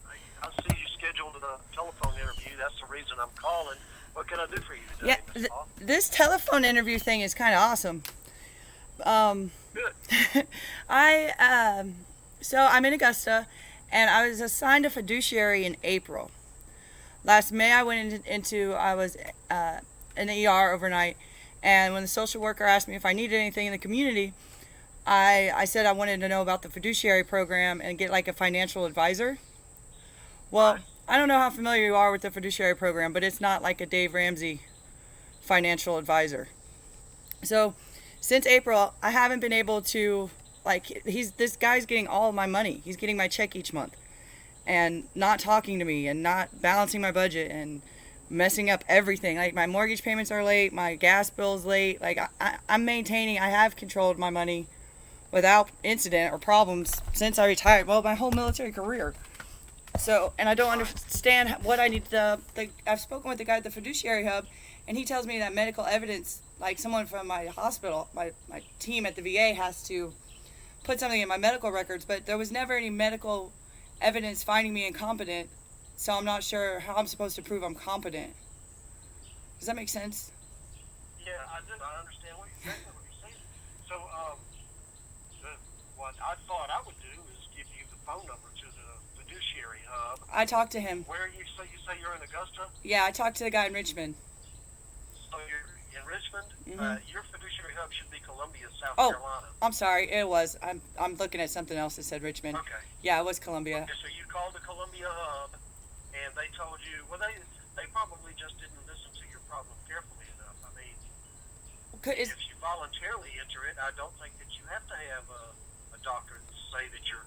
I see you scheduled a telephone interview. That's the reason I'm calling. What can I do for you Yeah, today, Miss Paul? this telephone interview thing is kind of awesome. Um, Good. I so I'm in Augusta, and I was assigned a fiduciary in April. Last May, I went into I was in the ER overnight, and when the social worker asked me if I needed anything in the community, I said I wanted to know about the fiduciary program and get like a financial advisor. Well, Right. I don't know how familiar you are with the fiduciary program, but it's not like a Dave Ramsey financial advisor. So, since April, I haven't been able to like he's this guy's getting all of my money. He's getting my check each month and not talking to me and not balancing my budget and messing up everything. Like my mortgage payments are late, my gas bill's late. Like I'm maintaining, I have controlled my money without incident or problems since I retired. Well, my whole military career. So, and I don't Right. understand what I need I've spoken with the guy at the Fiduciary Hub, and he tells me that medical evidence, like someone from my hospital, my team at the VA has to put something in my medical records, but there was never any medical evidence finding me incompetent, so I'm not sure how I'm supposed to prove I'm competent. Does that make sense? Yeah, I do. I understand exactly what you're saying. So, the, what I thought I would do is give you the phone number to the Fiduciary Hub. I talked to him. Where you say you're in Augusta? Yeah, I talked to the guy in Richmond. So you're in Richmond. Hmm. Your Fiduciary Hub should be Columbia, South Oh, Carolina. I'm sorry. It was. I'm looking at something else that said Richmond. Okay. Yeah, it was Columbia. Okay, so you called the Columbia Hub, and they told you, well, they probably just didn't listen to your problem carefully enough. I mean, Is if you voluntarily enter it, I don't think that you have to have a doctor to say that you're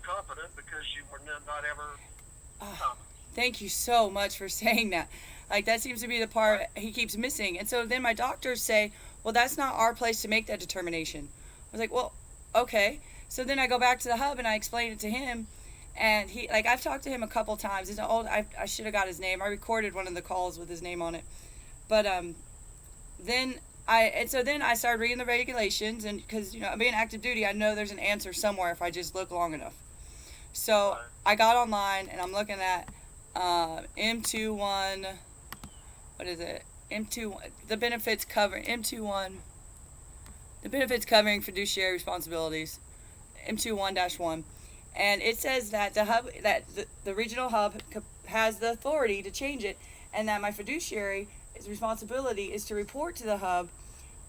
competent because you were not ever oh, competent. thank you so much for saying that. Like that seems to be the part Right? he keeps missing. And so then my doctors say, "Well, that's not our place to make that determination." I was like, "Well, okay." So then I go back to the hub and I explain it to him, and he like I've talked to him a couple times. It's an old. I should have got his name. I recorded one of the calls with his name on it, but then then I started reading the regulations, and because being active duty, I know there's an answer somewhere if I just look long enough. So Right. I got online and I'm looking at M21. What is it? M21. The benefits cover M21. The benefits covering fiduciary responsibilities. M21-1, and it says that the regional hub has the authority to change it, and that my fiduciary's responsibility is to report to the hub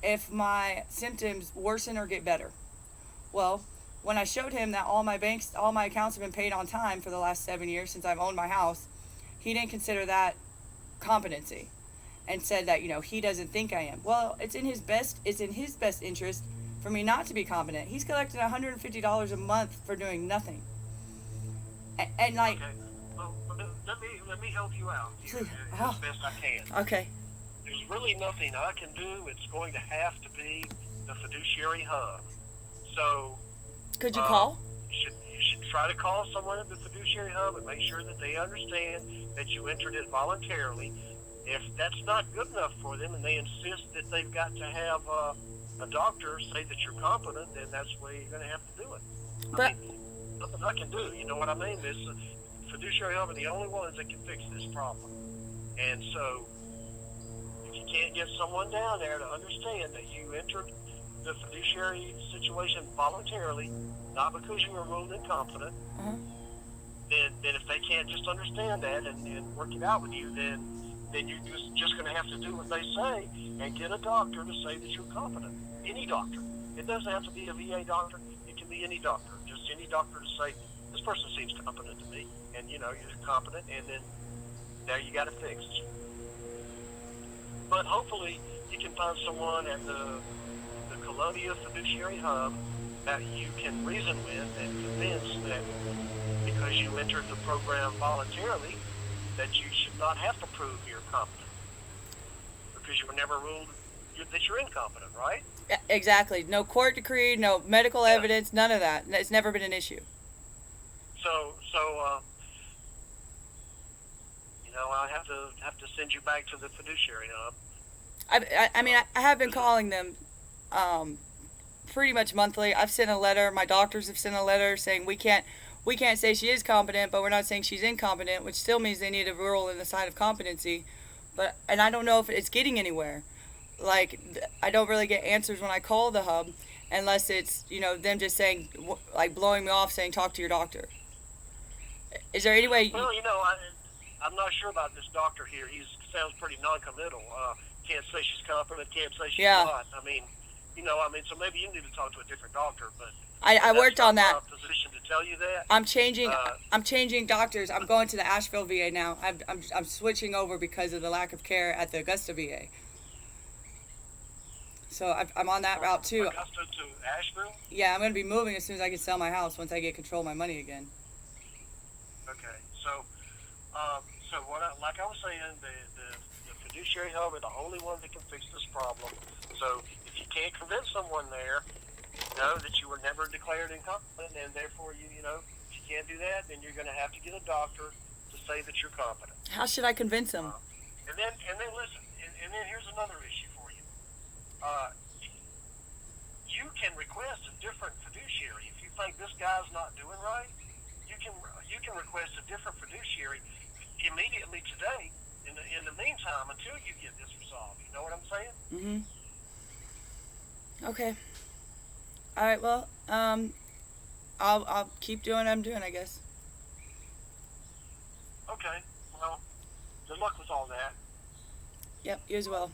if my symptoms worsen or get better. Well, when I showed him that all my accounts have been paid on time for the last 7 years since I've owned my house, he didn't consider that competency, and said that he doesn't think I am. Well, it's in his best interest for me not to be competent. He's collecting $150 a month for doing nothing, and like, Okay. Well, let me help you out here please, as oh, best I can. okay. There's really nothing I can do. It's going to have to be the Fiduciary Hub. So Could you um, call? you should try to call someone at the Fiduciary Hub and make sure that they understand that you entered it voluntarily. If that's not good enough for them and they insist that they've got to have a doctor say that you're competent, then that's the way you're going to have to do it. I But mean, nothing I can do. You know what I mean? This Fiduciary Hub are the only ones that can fix this problem. And so, if you can't get someone down there to understand that you entered the fiduciary situation voluntarily, not because you were ruled incompetent, uh-huh. then if they can't just understand that and work it out with you, then you're just going to have to do what they say and get a doctor to say that you're competent. Any doctor. It doesn't have to be a VA doctor. It can be any doctor. Just any doctor to say, this person seems competent to me, and you're competent, and then now you got it fixed. But hopefully you can find someone at the Columbia Fiduciary Hub that you can reason with and convince that because you entered the program voluntarily, that you should not have to prove you're competent because you were never ruled that you're incompetent, right? Yeah, exactly. No court decree, no medical Yeah. evidence, none of that. It's never been an issue. So I have to send you back to the Fiduciary Hub. I mean, I have been calling them pretty much monthly. I've sent a letter. My doctors have sent a letter saying we can't say she is competent, but we're not saying she's incompetent, which still means they need a rule in the side of competency. And I don't know if it's getting anywhere. Like, I don't really get answers when I call the hub, unless it's, them just saying, like, blowing me off, saying, talk to your doctor. Is there any way? Well, I'm not sure about this doctor here. He sounds pretty non-committal. Can't say she's competent. Can't say she's not. So maybe you need to talk to a different doctor. But I worked on that. I'm not in a position to tell you that. I'm changing doctors. I'm going to the Asheville VA now. I'm switching over because of the lack of care at the Augusta VA. So I'm on that route too. Augusta to Asheville? Yeah, I'm going to be moving as soon as I can sell my house, once I get control of my money again. Okay, so like I was saying, the Fiduciary Hub are the only one that can fix this problem. So if you can't convince someone there, know that you were never declared incompetent, and therefore if you can't do that, then you're going to have to get a doctor to say that you're competent. How should I convince them? And then listen, and then here's another issue for you. You can request a different fiduciary if you think this guy's not doing right. You can request a different fiduciary immediately today. In the meantime, until you get this resolved, you know what I'm saying? Okay. All right. Well, I'll keep doing what I'm doing, I guess. Okay. Well, good luck with all that. Yep. You as well.